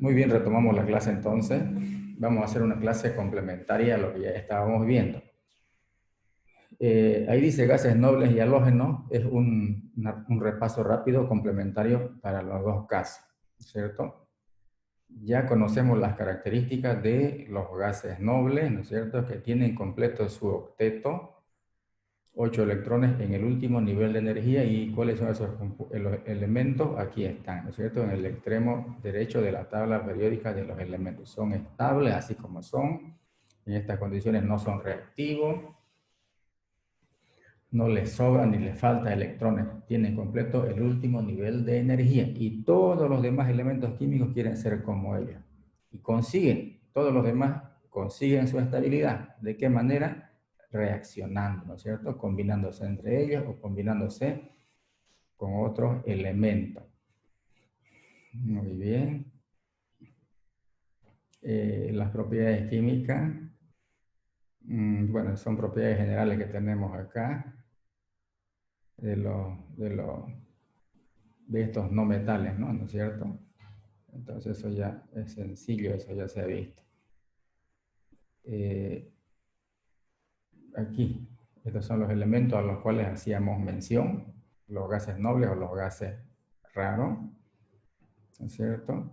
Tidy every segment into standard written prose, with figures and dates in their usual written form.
Muy bien, retomamos la clase entonces. Vamos a hacer una clase complementaria a lo que ya estábamos viendo. Ahí dice gases nobles y halógenos, es un repaso rápido complementario para los dos casos, ¿cierto? Ya conocemos las características de los gases nobles, ¿no es cierto?, que tienen completo su octeto, 8 electrones en el último nivel de energía. ¿Y cuáles son esos elementos? Aquí están, ¿no es cierto?, en el extremo derecho de la tabla periódica de los elementos. Son estables así como son, en estas condiciones no son reactivos, no les sobra ni les falta electrones, tienen completo el último nivel de energía y todos los demás elementos químicos quieren ser como ellos. Y consiguen, todos los demás consiguen su estabilidad. ¿De qué manera? Reaccionando, ¿no es cierto? Combinándose entre ellos o combinándose con otros elementos. Muy bien. Las propiedades químicas, bueno, son propiedades generales que tenemos acá de estos no metales, ¿no? ¿No es cierto? Entonces eso ya es sencillo, eso ya se ha visto. Aquí, estos son los elementos a los cuales hacíamos mención, los gases nobles o los gases raros, ¿no es cierto?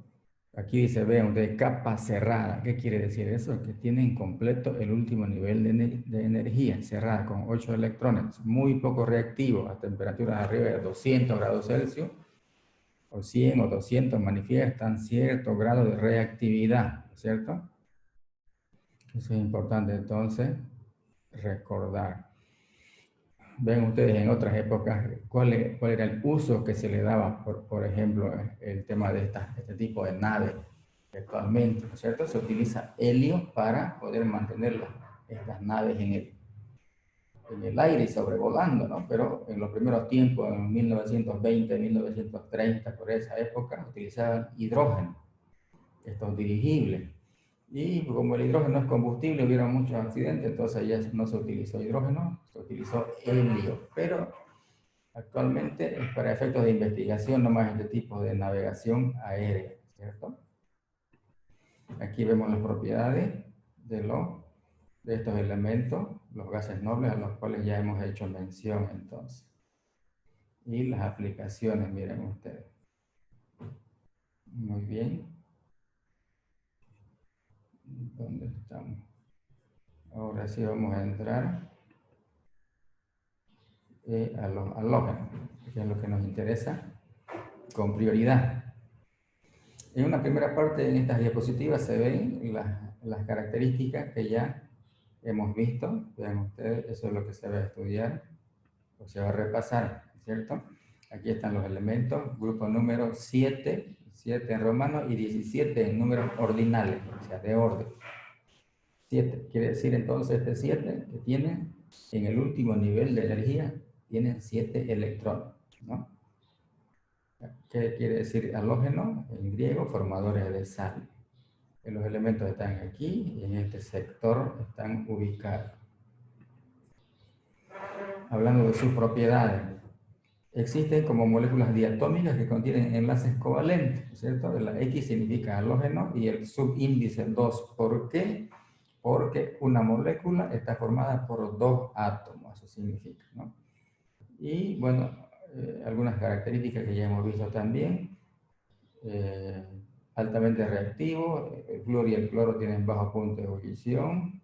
Aquí dice, vean ustedes, capa cerrada. ¿Qué quiere decir eso? Que tienen completo el último nivel de energía, cerrada, con 8 electrones, muy poco reactivo, a temperaturas arriba de 200 grados Celsius, o 100 o 200, manifiestan cierto grado de reactividad, ¿cierto? Eso es importante entonces recordar. Ven ustedes en otras épocas cuál era el uso que se le daba, por ejemplo, el tema de este tipo de naves. Actualmente, ¿no es cierto? Se utiliza helio para poder mantener estas naves en el aire y sobrevolando, ¿no? Pero en los primeros tiempos, en 1920, 1930, por esa época, utilizaban hidrógeno, estos dirigibles. Y como el hidrógeno es combustible, hubieron muchos accidentes, entonces ya no se utilizó hidrógeno, se utilizó helio. Pero actualmente es para efectos de investigación, no más este tipo de navegación aérea, ¿cierto? Aquí vemos las propiedades de estos elementos, los gases nobles a los cuales ya hemos hecho mención entonces. Y las aplicaciones, miren ustedes. Muy bien. ¿Dónde estamos? Ahora sí vamos a entrar a los halógenos, que es lo que nos interesa con prioridad. En una primera parte, en estas diapositivas, se ven las características que ya hemos visto. Vean ustedes, eso es lo que se va a estudiar o se va a repasar, ¿cierto? Aquí están los elementos, grupo número 7, 7 en romano y 17 en números ordinales, o sea, de orden. 7, quiere decir entonces este 7 que tiene en el último nivel de energía, tienen 7 electrones, ¿no? ¿Qué quiere decir halógeno? En griego, formadores de sal. Los elementos están aquí y en este sector están ubicados. Hablando de sus propiedades, existen como moléculas diatómicas que contienen enlaces covalentes, ¿cierto? La X significa halógeno y el subíndice 2. ¿Por qué? Porque una molécula está formada por 2 átomos, eso significa, ¿no? Y bueno, algunas características que ya hemos visto también. Altamente reactivo, el flúor y el cloro tienen bajo punto de ebullición,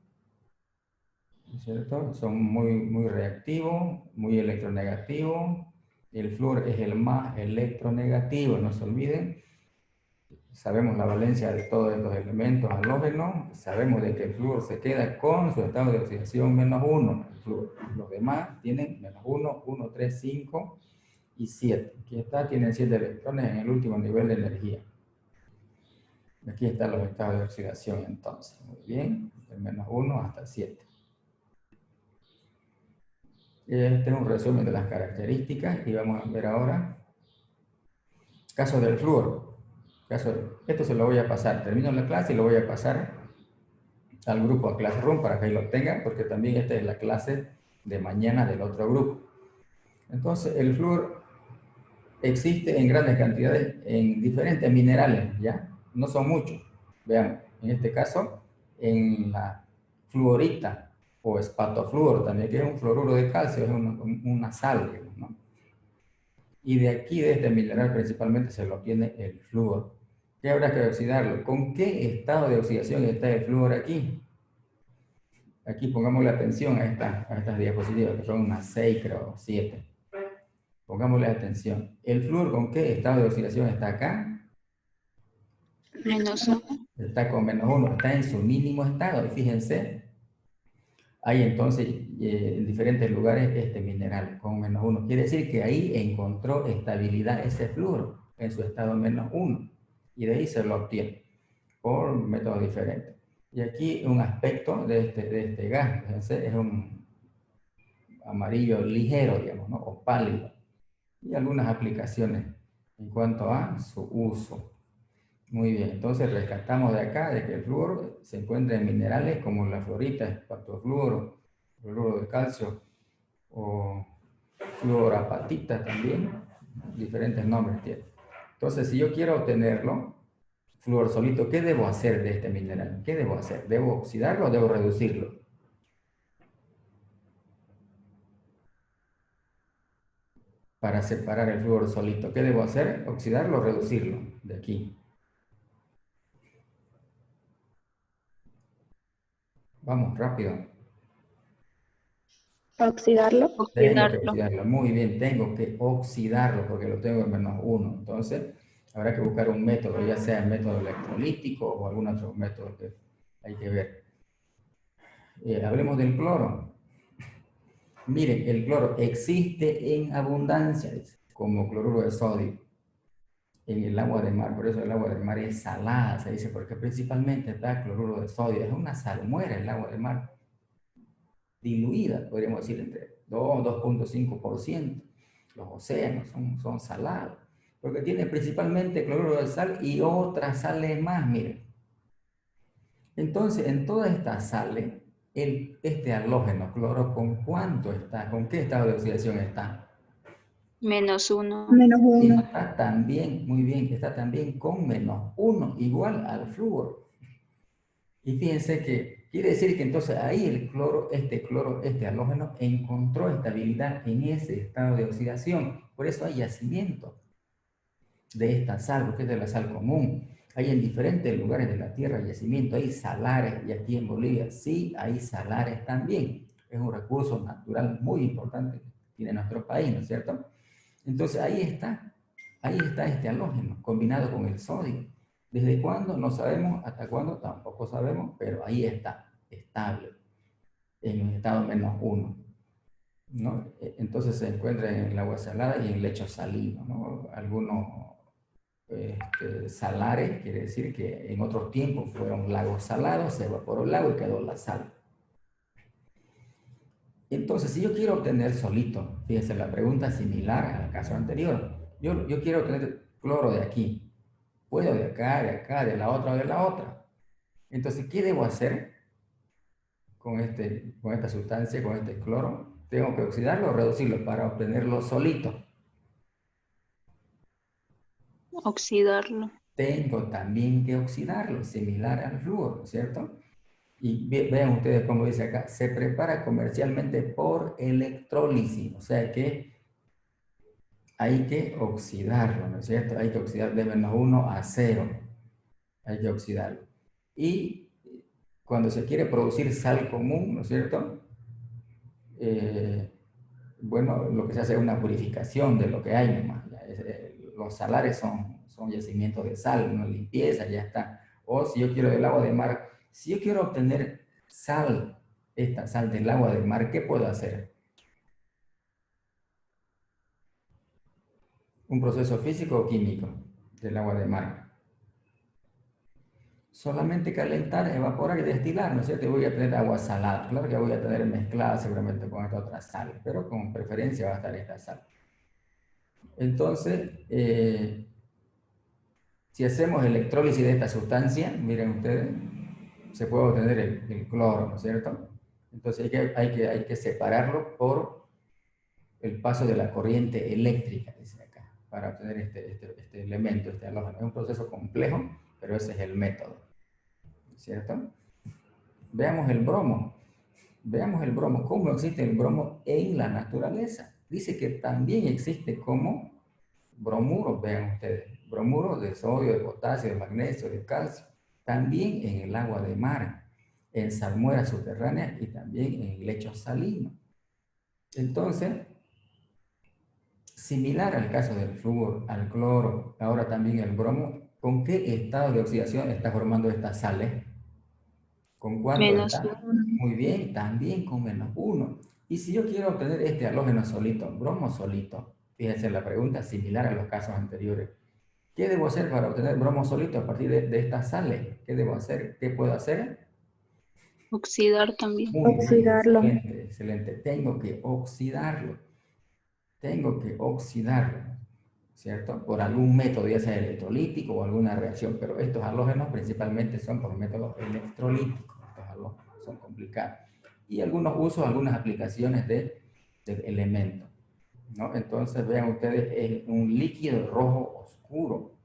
¿cierto? Son muy reactivos, muy electronegativos. El flúor es el más electronegativo, no se olviden. Sabemos la valencia de todos estos elementos halógenos, sabemos de que el flúor se queda con su estado de oxidación -1, el flúor. Los demás tienen -1, 1, 3, 5 y 7. Aquí está, tienen 7 electrones en el último nivel de energía. Aquí están los estados de oxidación entonces. Muy bien, del -1 hasta 7. Este es un resumen de las características y vamos a ver ahora caso del flúor. Esto se lo voy a pasar, termino la clase y lo voy a pasar al grupo, a Classroom, para que ahí lo tengan, porque también esta es la clase de mañana del otro grupo. Entonces, el flúor existe en grandes cantidades en diferentes minerales, ¿ya? no son muchos. Vean, en este caso, en la fluorita o espatofluoro también, que es un fluoruro de calcio, es una sal, digamos, ¿no? Y de aquí, de este mineral, principalmente se lo obtiene el flúor. ¿Qué habrá que oxidarlo? ¿Con qué estado de oxidación está el flúor aquí? Aquí pongámosle atención a estas diapositivas, que son unas 6, creo, 7. Pongámosle atención. ¿El flúor con qué estado de oxidación está acá? -1. Está con -1, está en su mínimo estado. Y fíjense, hay entonces en diferentes lugares este mineral con -1. Quiere decir que ahí encontró estabilidad ese flúor en su estado -1. Y de ahí se lo obtiene por métodos diferentes. Y aquí un aspecto de este gas, fíjense, es un amarillo ligero, digamos, ¿no? O pálido. Y algunas aplicaciones en cuanto a su uso. Muy bien, entonces rescatamos de acá de que el flúor se encuentra en minerales como la fluorita, espatofluoro, fluoruro de calcio o fluorapatita también, diferentes nombres tiene. Entonces, si yo quiero obtenerlo, flúor solito, ¿qué debo hacer de este mineral? ¿Qué debo hacer? ¿Debo oxidarlo o debo reducirlo? Para separar el flúor solito, ¿qué debo hacer? ¿Oxidarlo o reducirlo? De aquí. Vamos, rápido. Oxidarlo. Tengo que Oxidarlo. oxidarlo. Muy bien, tengo que oxidarlo porque lo tengo en -1. Entonces, habrá que buscar un método, ya sea el método electrolítico o algún otro método que hay que ver. Hablemos del cloro. Miren, el cloro existe en abundancia, como cloruro de sodio en el agua de mar. Por eso el agua del mar es salada, se dice, porque principalmente está cloruro de sodio. Es una salmuera el agua del mar, diluida, podríamos decir, entre 2 2.5%. Los océanos son salados, porque tiene principalmente cloruro de sal y otras sales más, miren. Entonces, en todas estas sales, este halógeno cloro, ¿con cuánto está? ¿Con qué estado de oxidación está? -1. -1. Está también, muy bien, está también con -1, igual al flúor. Y fíjense que quiere decir que entonces ahí el cloro, este halógeno, encontró estabilidad en ese estado de oxidación. Por eso hay yacimiento de esta sal, porque es de la sal común. Hay en diferentes lugares de la Tierra yacimiento, hay salares, y aquí en Bolivia sí hay salares también. Es un recurso natural muy importante que tiene nuestro país, ¿no es cierto? Entonces ahí está este halógeno combinado con el sodio. ¿Desde cuándo? No sabemos, hasta cuándo tampoco sabemos, pero ahí está, estable, en un estado -1, ¿no? Entonces se encuentra en el agua salada y en lecho salino, ¿no? Algunos salares, quiere decir que en otros tiempos fueron lagos salados, se evaporó el lago y quedó la sal. Entonces, si yo quiero obtener solito, fíjense, la pregunta similar al caso anterior, yo quiero obtener cloro de aquí, puedo de acá, de la otra o de la otra. Entonces, ¿qué debo hacer con esta sustancia, con este cloro? ¿Tengo que oxidarlo o reducirlo para obtenerlo solito? Oxidarlo. Tengo también que oxidarlo, similar al flúor, ¿cierto? Y vean ustedes cómo dice acá, se prepara comercialmente por electrólisis, o sea que hay que oxidarlo, ¿no es cierto? Hay que oxidar de -1 a 0, hay que oxidarlo. Y cuando se quiere producir sal común, ¿no es cierto? Bueno, lo que se hace es una purificación de lo que hay nomás. Los salares son yacimientos de sal, una limpieza, ya está. O si yo quiero del agua de mar, si yo quiero obtener sal, esta sal del agua del mar, ¿qué puedo hacer? ¿Un proceso físico o químico del agua de mar? Solamente calentar, evaporar y destilar, ¿no es cierto? Y voy a tener agua salada. Claro que voy a tener mezclada seguramente con esta otra sal, pero con preferencia va a estar esta sal. Entonces, si hacemos electrólisis de esta sustancia, miren ustedes, se puede obtener el cloro, ¿no es cierto? Entonces hay que separarlo por el paso de la corriente eléctrica, dice acá, para obtener este elemento, este halógeno. Es un proceso complejo, pero ese es el método, ¿cierto? Veamos el bromo. Veamos el bromo. ¿Cómo existe el bromo en la naturaleza? Dice que también existe como bromuros, vean ustedes, bromuros de sodio, de potasio, de magnesio, de calcio, también en el agua de mar, en salmueras subterráneas y también en lechos salinos. Entonces, similar al caso del flúor, al cloro, ahora también el bromo, ¿con qué estado de oxidación está formando estas sales? ¿Con cuánto está? -1. Muy bien, también con -1. Y si yo quiero obtener este halógeno solito, bromo solito, fíjense la pregunta similar a los casos anteriores. ¿Qué debo hacer para obtener bromo solito a partir de estas sales? ¿Qué debo hacer? ¿Qué puedo hacer? Oxidar también. Muy bien, excelente, excelente. Tengo que oxidarlo. Tengo que oxidarlo, ¿cierto? Por algún método, ya sea electrolítico o alguna reacción, pero estos halógenos principalmente son por métodos electrolíticos. Estos halógenos son complicados. Y algunos usos, algunas aplicaciones de elementos, ¿no? Entonces, vean ustedes, es un líquido rojo oscuro.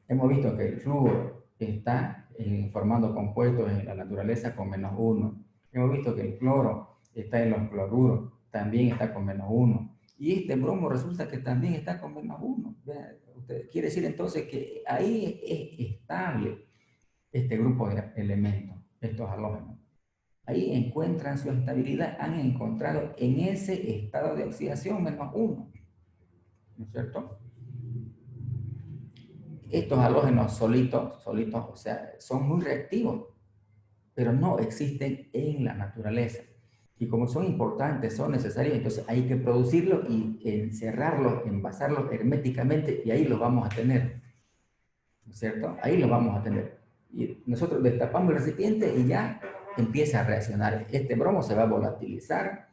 Hemos visto que el flúor está formando compuestos en la naturaleza con -1. Hemos visto que el cloro está en los cloruros, también está con -1. Y este bromo resulta que también está con -1. Vean, quiere decir entonces que ahí es estable este grupo de elementos, estos halógenos. Ahí encuentran su estabilidad, han encontrado en ese estado de oxidación -1. ¿No es cierto? Estos halógenos solitos, o sea, son muy reactivos, pero no existen en la naturaleza. Y como son importantes, son necesarios, entonces hay que producirlos y encerrarlos, envasarlos herméticamente y ahí los vamos a tener, ¿no es cierto? Ahí los vamos a tener. Y nosotros destapamos el recipiente y ya empieza a reaccionar. Este bromo se va a volatilizar,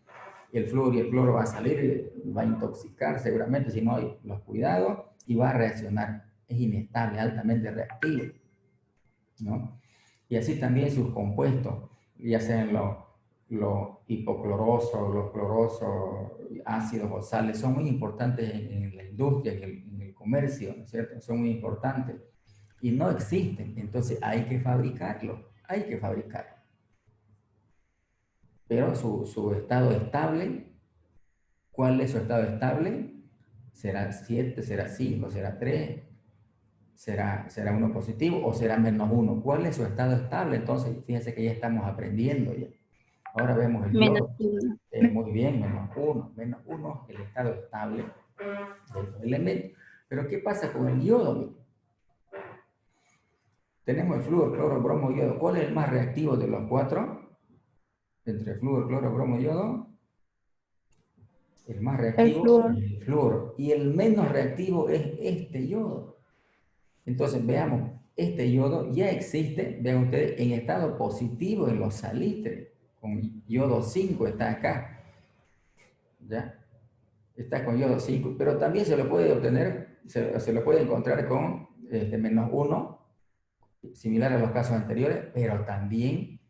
el flúor y el cloro va a salir, va a intoxicar seguramente si no hay los cuidados y va a reaccionar. Es inestable, altamente reactivo, ¿no? Y así también sus compuestos, ya sean los hipoclorosos, los clorosos, ácidos o sales, son muy importantes en la industria, en el comercio, ¿no es cierto? Son muy importantes y no existen, entonces hay que fabricarlo, hay que fabricarlo. Pero su estado estable, ¿cuál es su estado estable? ¿Será 7, será 5, será 3? ¿Será 1 positivo o será -1? ¿Cuál es su estado estable? Entonces, fíjense que ya estamos aprendiendo ya. Ahora vemos el yodo. -1. Muy bien, -1. -1 el estado estable del elemento. Pero, ¿qué pasa con el yodo? Tenemos el flúor, cloro, bromo, yodo. ¿Cuál es el más reactivo de los 4? Entre flúor, cloro, bromo y yodo. El más reactivo es el flúor. Y el menos reactivo es este yodo. Entonces, veamos, este yodo ya existe, vean ustedes, en estado positivo en los salitres, con yodo 5 está acá, ¿ya? Está con yodo 5, pero también se lo puede obtener, se lo puede encontrar con -1, similar a los casos anteriores, pero también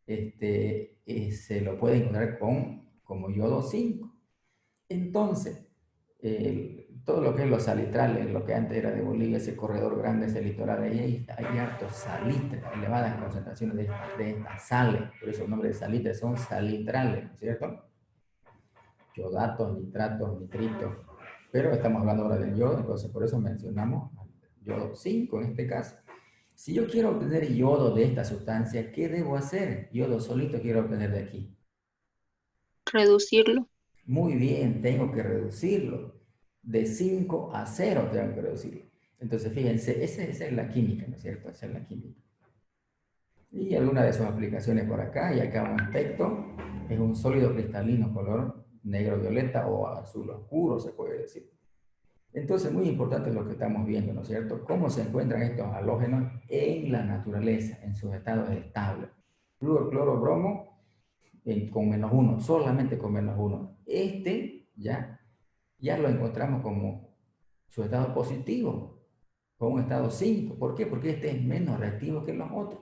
se lo puede encontrar como yodo 5. Entonces, todo lo que es los salitrales, lo que antes era de Bolivia, ese corredor grande, ese litoral, ahí hay hartos salitres, elevadas concentraciones de estas sales, por eso el nombre de salitres son salitrales, ¿no es cierto? Yodatos, nitratos, nitritos, pero estamos hablando ahora del yodo, entonces por eso mencionamos yodo 5 en este caso. Si yo quiero obtener yodo de esta sustancia, ¿qué debo hacer? Yodo solito quiero obtener de aquí. Reducirlo. Muy bien, tengo que reducirlo. De 5 a 0 tengo que reducirlo. Entonces, fíjense, esa es la química, ¿no es cierto? Esa es la química. Y alguna de sus aplicaciones por acá, y acá un aspecto, es un sólido cristalino color negro-violeta o azul oscuro, se puede decir. Entonces, muy importante lo que estamos viendo, ¿no es cierto? Cómo se encuentran estos halógenos en la naturaleza, en sus estados estables. Flúor, cloro, bromo, con -1, solamente con -1. Ya lo encontramos como su estado positivo, con un estado 5. ¿Por qué? Porque este es menos reactivo que los otros.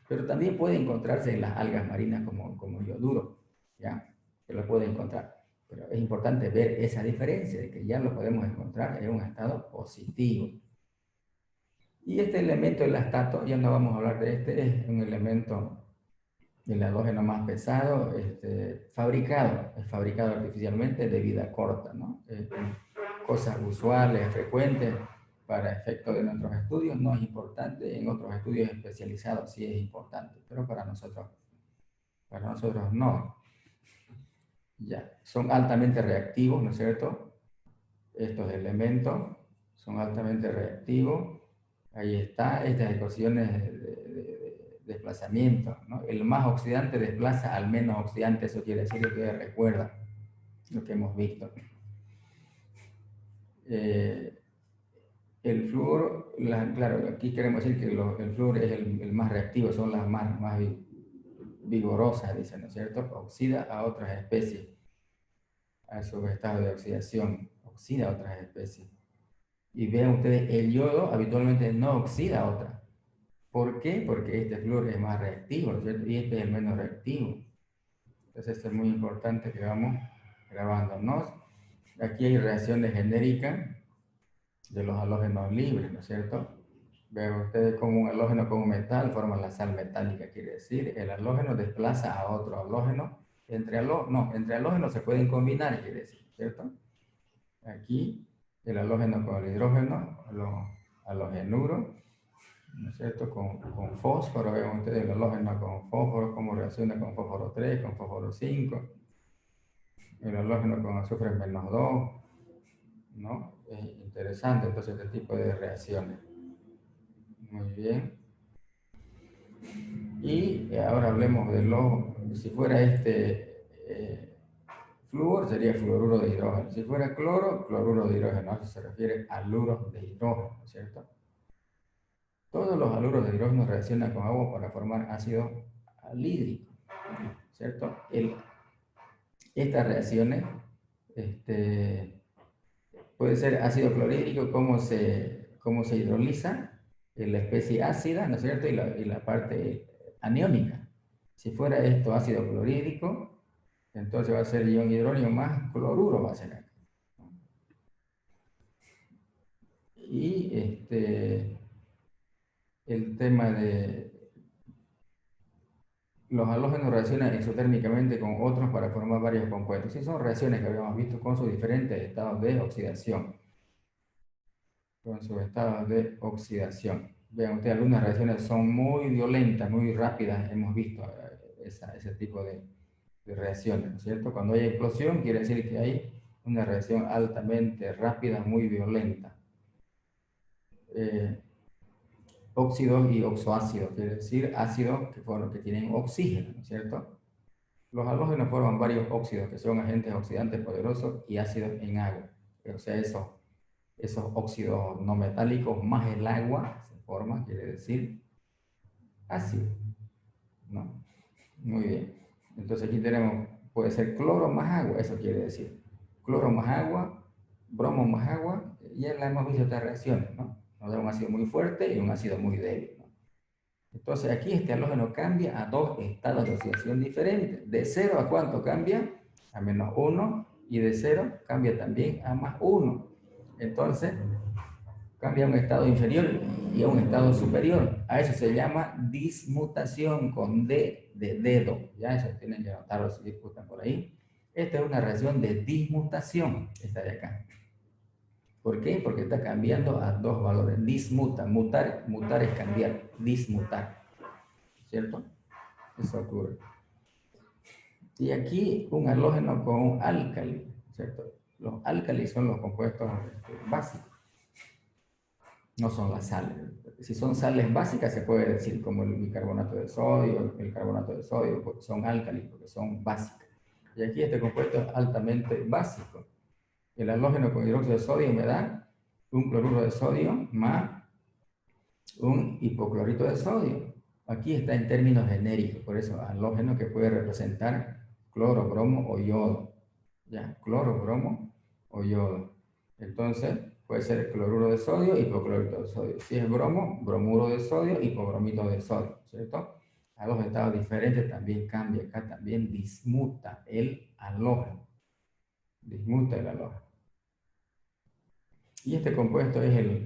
Pero también puede encontrarse en las algas marinas como yoduro, ¿ya? Se lo puede encontrar. Pero es importante ver esa diferencia de que ya lo podemos encontrar en un estado positivo. Y este elemento, el astato, ya no vamos a hablar de este, es un elemento, el halógeno más pesado, es fabricado artificialmente de vida corta, ¿no? Cosas usuales, frecuentes, para efectos de nuestros estudios no es importante, en otros estudios especializados sí es importante, pero para nosotros no. Ya, son altamente reactivos, ¿no es cierto? Estos elementos son altamente reactivos. Ahí está, estas ecuaciones de desplazamiento, ¿no? El más oxidante desplaza al menos oxidante, eso quiere decir que ustedes recuerdan lo que hemos visto. El flúor, claro, aquí queremos decir que el flúor es el más reactivo, son las más vigorosas, dicen, ¿no es cierto? Oxida a otras especies, a su estado de oxidación, oxida a otras especies. Y vean ustedes, el yodo habitualmente no oxida a otras. ¿Por qué? Porque este flúor es más reactivo, ¿no es cierto? Y este es el menos reactivo. Entonces esto es muy importante que vamos grabándonos. Aquí hay reacciones genéricas de los halógenos libres, ¿no es cierto? Vean ustedes como un halógeno con un metal forma la sal metálica, quiere decir, el halógeno desplaza a otro halógeno. Entre halógenos se pueden combinar, quiere decir, ¿cierto? Aquí el halógeno con el hidrógeno, halogenuro, ¿no es cierto? Con fósforo, vean ustedes el halógeno con fósforo, cómo reacciona con fósforo 3, con fósforo 5, el halógeno con azufre -2, ¿no? Es interesante entonces este tipo de reacciones. Muy bien. Y ahora hablemos de si fuera flúor, sería fluoruro de hidrógeno. Si fuera cloro, cloruro de hidrógeno. Eso se refiere a haluros de hidrógeno, ¿cierto? Todos los haluros de hidrógeno reaccionan con agua para formar ácido anhídrico, ¿cierto? Estas reacciones puede ser ácido clorhídrico, cómo se hidroliza en la especie ácida, ¿no es cierto? Y la parte aniónica. Si fuera esto ácido clorhídrico, entonces va a ser ion hidrónio más cloruro, va a ser acá. Y el tema de los halógenos reaccionan exotérmicamente con otros para formar varios compuestos. Y son reacciones que habíamos visto con sus diferentes estados de oxidación. Con sus estados de oxidación. Vean ustedes, algunas reacciones son muy violentas, muy rápidas. Hemos visto ese tipo de reacciones, ¿no es cierto? Cuando hay explosión, quiere decir que hay una reacción altamente rápida, muy violenta. Óxidos y oxoácidos, quiere decir ácidos que tienen oxígeno, ¿no es cierto? Los halógenos forman varios óxidos que son agentes oxidantes poderosos y ácidos en agua. O sea, esos óxidos no metálicos más el agua se forman, quiere decir ácido, ¿no? Muy bien. Entonces aquí tenemos, puede ser cloro más agua, eso quiere decir. Cloro más agua, bromo más agua, y ya la hemos visto estas reacciones, ¿no? Nos da un ácido muy fuerte y un ácido muy débil, ¿no? Entonces aquí este halógeno cambia a dos estados de oxidación diferentes. ¿De 0 a cuánto cambia? A -1, y de 0 cambia también a +1. Entonces cambia a un estado inferior y a un estado superior. A eso se llama dismutación con D de dedo. Ya eso tienen que anotarlo si disputan por ahí. Esta es una reacción de dismutación, esta de acá. ¿Por qué? Porque está cambiando a dos valores. Dismuta, mutar es cambiar, dismutar. ¿Cierto? Eso ocurre. Y aquí un halógeno con un álcali, ¿cierto? Los álcalis son los compuestos básicos, no son las sales. Si son sales básicas, se puede decir como el bicarbonato de sodio, el carbonato de sodio, porque son álcalis, porque son básicas. Y aquí este compuesto es altamente básico. El halógeno con hidróxido de sodio me da un cloruro de sodio más un hipoclorito de sodio. Aquí está en términos genéricos, por eso halógeno que puede representar cloro, bromo o yodo. Ya, cloro, bromo o yodo. Entonces, puede ser cloruro de sodio, hipoclorito de sodio. Si es bromo, bromuro de sodio, hipobromito de sodio, ¿cierto? A dos estados diferentes también cambia. Acá también dismuta el halógeno. Dismuta el halógeno. Y este compuesto es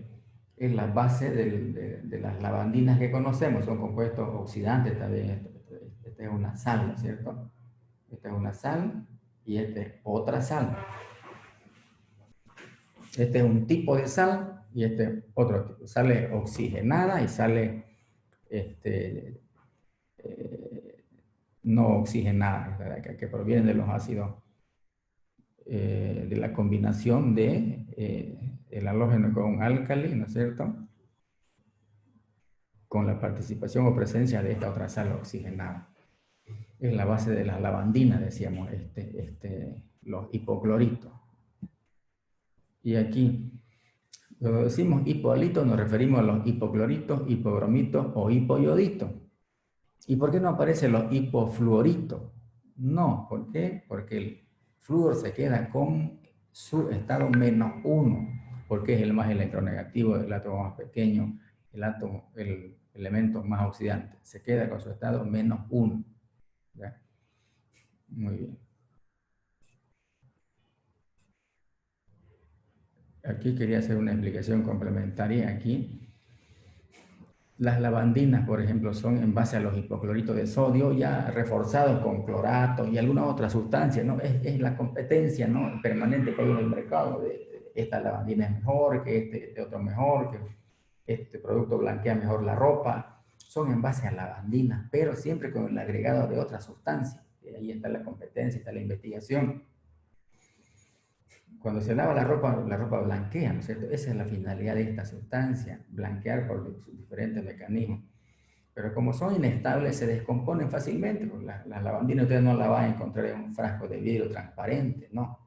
es la base de las lavandinas que conocemos, son compuestos oxidantes también. Esta es una sal, ¿no es cierto? Esta es una sal y esta es otra sal. Este es un tipo de sal y este es otro tipo. Sale oxigenada y sale no oxigenada, que provienen de los ácidos, de la combinación de el halógeno con un álcali, ¿no es cierto? Con la participación o presencia de esta otra sal oxigenada. Es la base de las lavandinas, decíamos, los hipocloritos. Y aquí, cuando decimos hipohalitos, nos referimos a los hipocloritos, hipobromitos o hipoyoditos. ¿Y por qué no aparecen los hipofluoritos? No, ¿por qué? Porque el flúor se queda con su estado -1, porque es el más electronegativo, el átomo más pequeño, el elemento más oxidante. Se queda con su estado -1. ¿Ya? Muy bien. Aquí quería hacer una explicación complementaria aquí. Las lavandinas, por ejemplo, son en base a los hipocloritos de sodio ya reforzados con clorato y alguna otra sustancia, ¿no? Es la competencia, ¿no?, permanente que hay en el mercado. Esta lavandina es mejor, que este otro mejor, que este producto blanquea mejor la ropa. Son en base a lavandinas, pero siempre con el agregado de otra sustancia. Ahí está la competencia, está la investigación. Cuando se lava la ropa blanquea, ¿no es cierto? Esa es la finalidad de esta sustancia, blanquear por sus diferentes mecanismos. Pero como son inestables, se descomponen fácilmente. Las lavandinas ustedes no la van a encontrar en un frasco de vidrio transparente, no.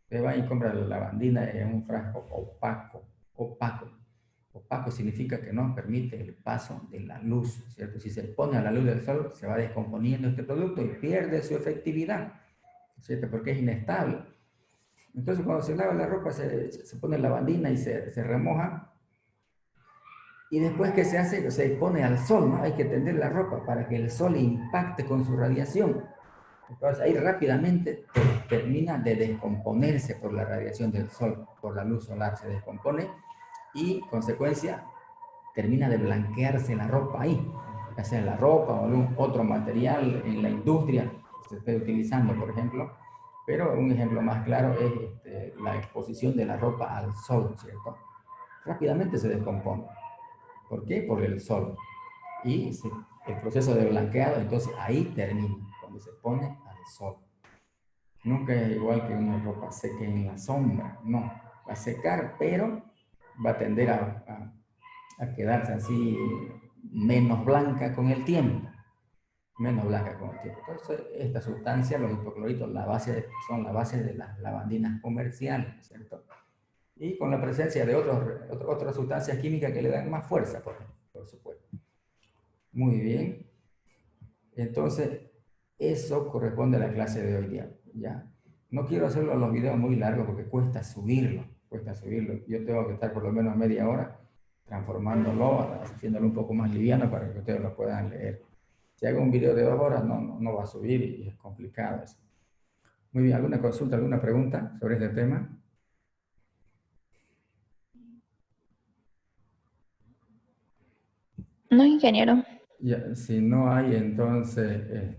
Ustedes van y compran la lavandina en un frasco opaco. Opaco significa que no permite el paso de la luz, ¿cierto? Si se pone a la luz del sol, se va descomponiendo este producto y pierde su efectividad, ¿cierto? Porque es inestable. Entonces, cuando se lava la ropa, se pone lavandina y se remoja. Y después que se hace, se pone al sol, ¿no? Hay que tender la ropa para que el sol impacte con su radiación. Entonces, ahí rápidamente termina de descomponerse por la radiación del sol, por la luz solar se descompone y, consecuencia, termina de blanquearse la ropa ahí, ya sea la ropa o algún otro material en la industria que se esté utilizando, por ejemplo. Pero un ejemplo más claro es la exposición de la ropa al sol, ¿cierto? Rápidamente se descompone. ¿Por qué? Por el sol. Y el proceso de blanqueado, entonces ahí termina, cuando se pone al sol. Nunca es igual que una ropa seque en la sombra, no. Va a secar, pero va a tender a quedarse así menos blanca con el tiempo. Menos blanca con el tiempo. Entonces, esta sustancia, los hipocloritos, son la base de las lavandinas comerciales, ¿cierto? Y con la presencia de otras sustancias químicas que le dan más fuerza, por supuesto. Muy bien. Entonces, eso corresponde a la clase de hoy día. ¿Ya? No quiero hacerlo los videos muy largos porque cuesta subirlo. Yo tengo que estar por lo menos media hora transformándolo, haciéndolo un poco más liviano para que ustedes lo puedan leer. Si hago un video de 2 horas, no va a subir y es complicado eso. Muy bien, ¿alguna consulta, alguna pregunta sobre este tema? No, ingeniero. Ya, si no hay, entonces